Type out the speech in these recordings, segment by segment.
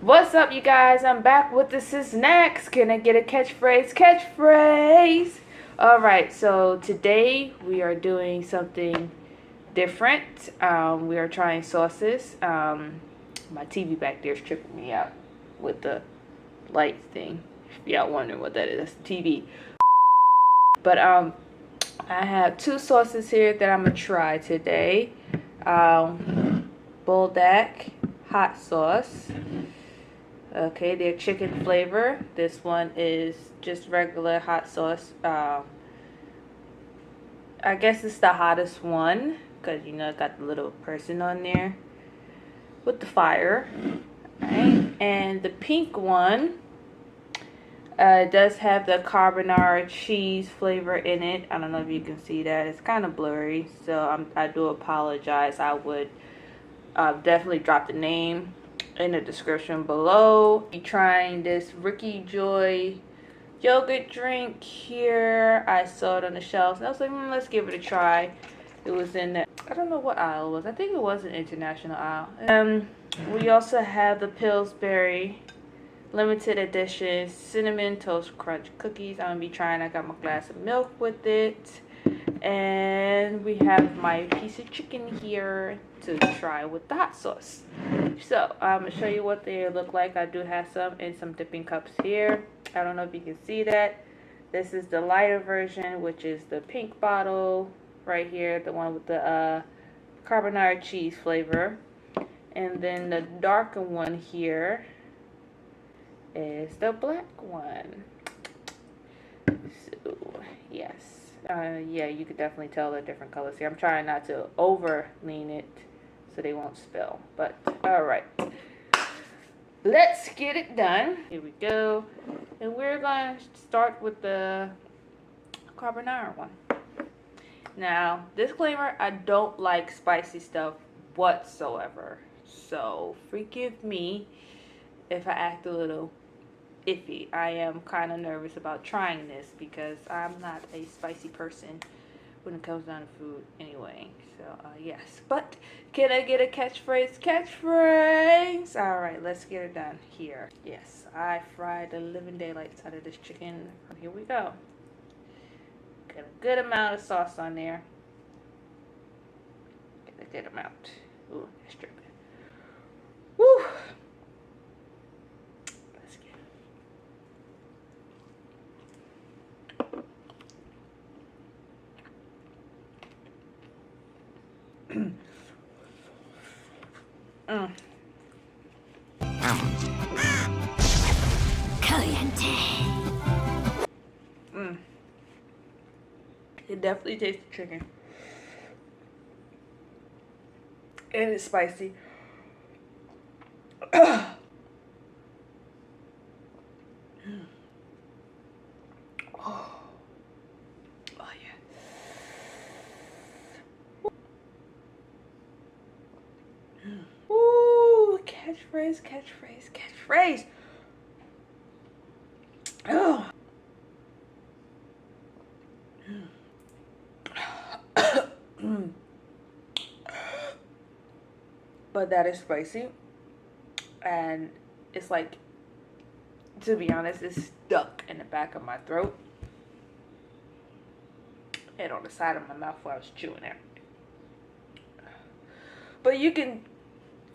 What's up, you guys? I'm back with the snacks. Can I get a catchphrase? Catchphrase! Alright, so today we are doing something different. We are trying sauces. My TV back there is tripping me out with the light thing. If y'all wondering what that is, that's the TV. But I have two sauces here that I'm gonna try today. Buldak hot sauce. Okay, they're chicken flavor. This one is just regular hot sauce. I guess it's the hottest one because you know it got the little person on there with the fire. Right? And the pink one does have the carbonara cheese flavor in it. I don't know if you can see that. It's kind of blurry, so I do apologize. I would definitely drop the name in the description below. Be trying this Rickey Joy yogurt drink here. I saw it on the shelves and I was like, let's give it a try. It was in the, I don't know what aisle it was. I think it was an international aisle. We also have the Pillsbury limited edition cinnamon toast crunch cookies. I'm gonna be trying. I got my glass of milk with it, and we have my piece of chicken here to try with the hot sauce. So I'm gonna show you what they look like. I do have some in some dipping cups here. I don't know if you can see that. This is the lighter version, which is the pink bottle right here, the one with the carbonara cheese flavor, and then the darker one here is the black one. So yes, yeah, you could definitely tell the different colors here. I'm trying not to over lean it so they won't spill, but all right, let's get it done. Here we go, and we're gonna start with the carbonara one. Now, disclaimer, I don't like spicy stuff whatsoever, so forgive me if I act a little iffy. I am kind of nervous about trying this because I'm not a spicy person when it comes down to food anyway. So yes, but can I get a catchphrase? Catchphrase! Alright, let's get it done here. Yes, I fried the living daylights out of this chicken. Here we go. Get a good amount of sauce on there. Get a good amount. Ooh, that's dripping. Woo! It definitely tastes the chicken. And it's spicy. Oh yeah. Ooh, catchphrase, catchphrase, catchphrase. Oh. But that is spicy, and it's like, to be honest, it's stuck in the back of my throat and on the side of my mouth while I was chewing it. But you can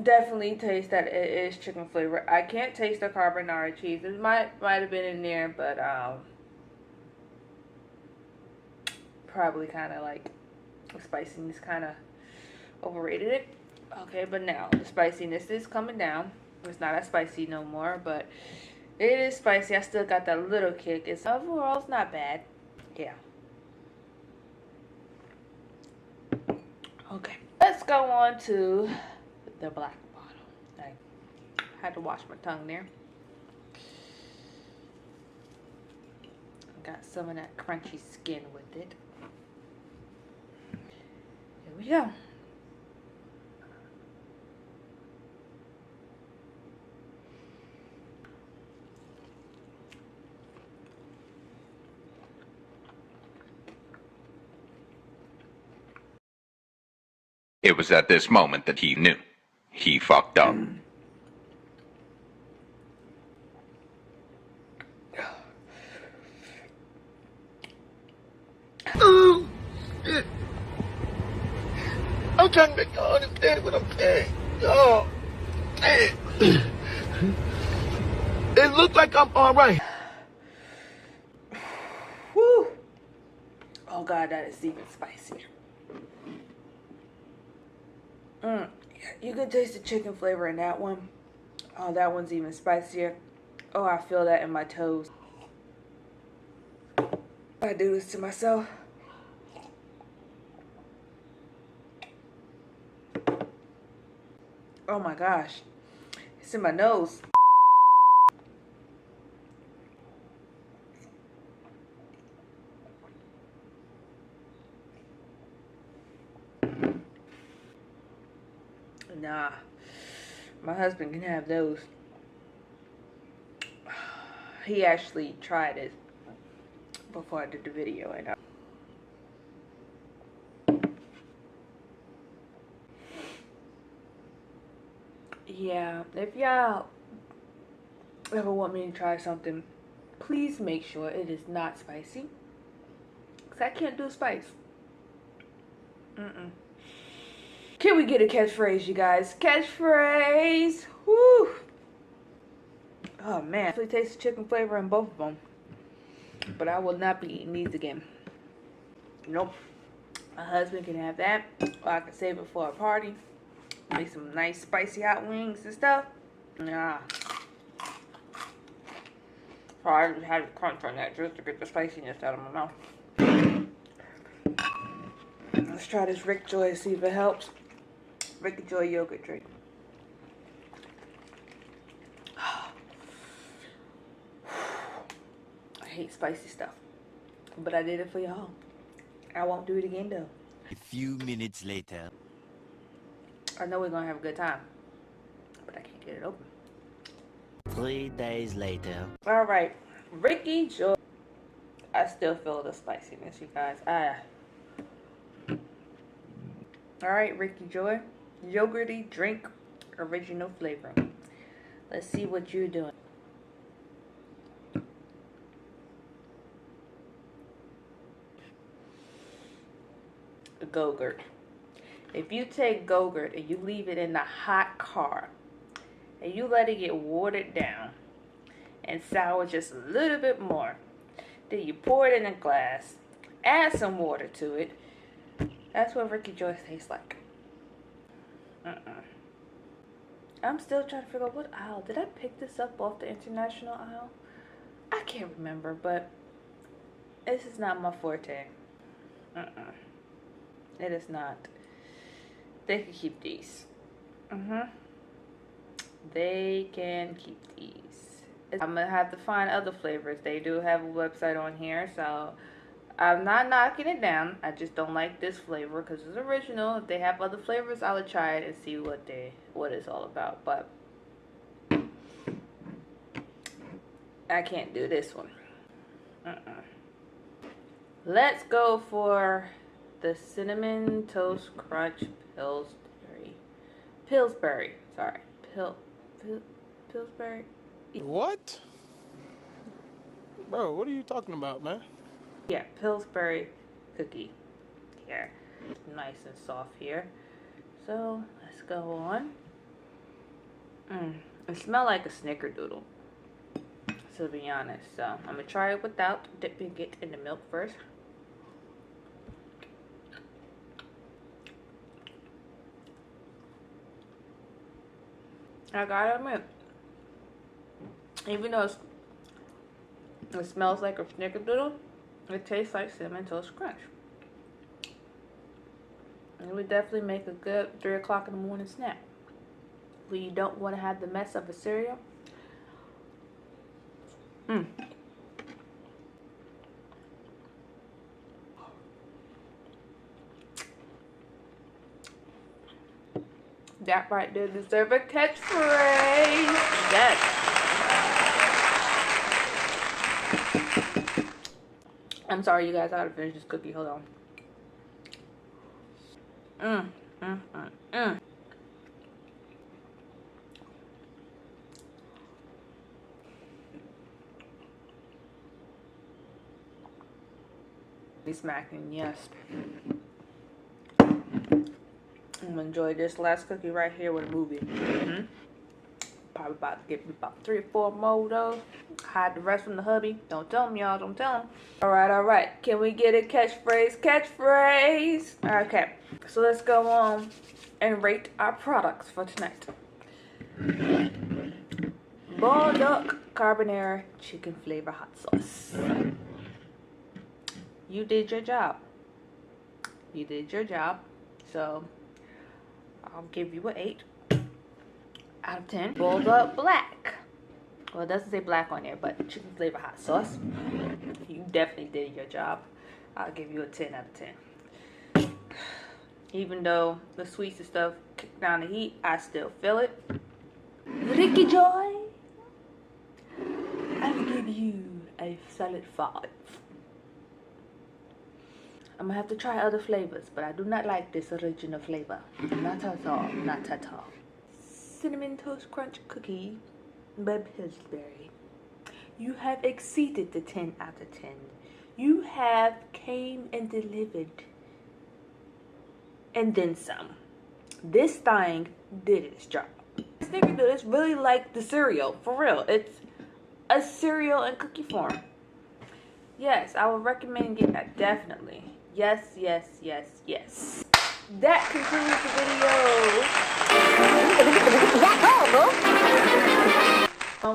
definitely taste that it is chicken flavor. I can't taste the carbonara cheese. It might have been in there, but probably kind of like the spiciness kind of overrated it. Okay, but now the spiciness is coming down. It's not as spicy no more, but it is spicy. I still got that little kick. It's overall, it's not bad. Yeah. Okay, let's go on to the black bottle. I had to wash my tongue there. Got some of that crunchy skin with it. Here we go. It was at this moment that he knew. He fucked up. I'm trying to make y'all understand what I'm saying. Y'all, it looks like I'm all right. Whew. Oh God, that is even spicier. You can taste the chicken flavor in that one. Oh, that one's even spicier. Oh, I feel that in my toes. I do this to myself. Oh my gosh. It's in my nose. Nah. My husband can have those. He actually tried it before I did the video, and yeah, if y'all ever want me to try something, please make sure it is not spicy, because I can't do spice. Can we get a catchphrase, you guys? Catchphrase! Woo! Oh man, I actually taste the chicken flavor in both of them, but I will not be eating these again. Nope. My husband can have that, or I can save it for a party. Make some nice spicy hot wings and stuff. Nah. I just had to crunch on that just to get the spiciness out of my mouth. Let's try this Rickey Joy, see if it helps. Rickey Joy yogurt drink. I hate spicy stuff, but I did it for y'all. I won't do it again though. A few minutes later. I know we're gonna have a good time, but I can't get it open. 3 days later. All right, Rickey Joy. I still feel the spiciness, you guys. All right, Rickey Joy, yogurty drink, original flavor. Let's see what you're doing. Go-gurt. If you take Go-gurt and you leave it in the hot car and you let it get watered down and sour just a little bit more, then you pour it in a glass, add some water to it. That's what Rickey Joy tastes like. I'm still trying to figure out what aisle. Did I pick this up off the international aisle? I can't remember, but this is not my forte. It is not. They can keep these. They can keep these. I'm gonna have to find other flavors. They do have a website on here, so I'm not knocking it down. I just don't like this flavor because it's original. If they have other flavors, I would try it and see what it's all about. But I can't do this one. Let's go for the Cinnamon Toast Crunch Pillsbury. Sorry, Pillsbury. What? Bro, what are you talking about, man? Yeah, Pillsbury cookie. Here, nice and soft here. So let's go on. It smells like a snickerdoodle, to be honest. So I'm gonna try it without dipping it in the milk first. I gotta admit, even though it smells like a snickerdoodle, it tastes like Cinnamon Toast Crunch. It would definitely make a good 3 o'clock in the morning snack. When you don't want to have the mess of a cereal. That right there deserves a catchphrase. Yes. I'm sorry, you guys. I gotta finish this cookie. Hold on. Be smacking, yes. I'm gonna enjoy this last cookie right here with a movie. Probably about to get me about 3 or 4 more though. Hide the rest from the hubby. Don't tell him, y'all. Don't tell him. Alright. Can we get a catchphrase? Catchphrase! Okay. So let's go on and rate our products for tonight. Buldak carbonara chicken flavor hot sauce. You did your job. You did your job. So I'll give you an 8 out of 10. Buldak black. Well, it doesn't say black on there, but chicken flavor hot sauce. You definitely did your job. I'll give you a 10 out of 10. Even though the sweets and stuff kick down the heat, I still feel it. Rickey Joy, I'll give you a solid 5. I'm gonna have to try other flavors, but I do not like this original flavor. Not at all. Not at all. Cinnamon Toast Crunch Cookie by Pillsbury. You have exceeded the 10 out of 10. You have came and delivered. And then some. This thing did its job. This nigga is really like the cereal. For real. It's a cereal in cookie form. Yes, I would recommend getting that. Definitely. Yes. That concludes the video.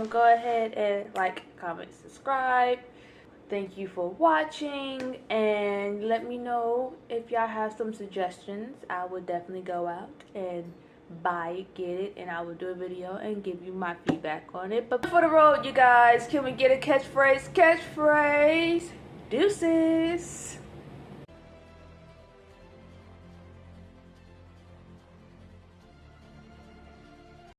Go ahead and like, comment, subscribe. Thank you for watching, and let me know if y'all have some suggestions. I would definitely go out and buy it, get it, and I will do a video and give you my feedback on it. But for the road, you guys, can we get a catchphrase? Deuces.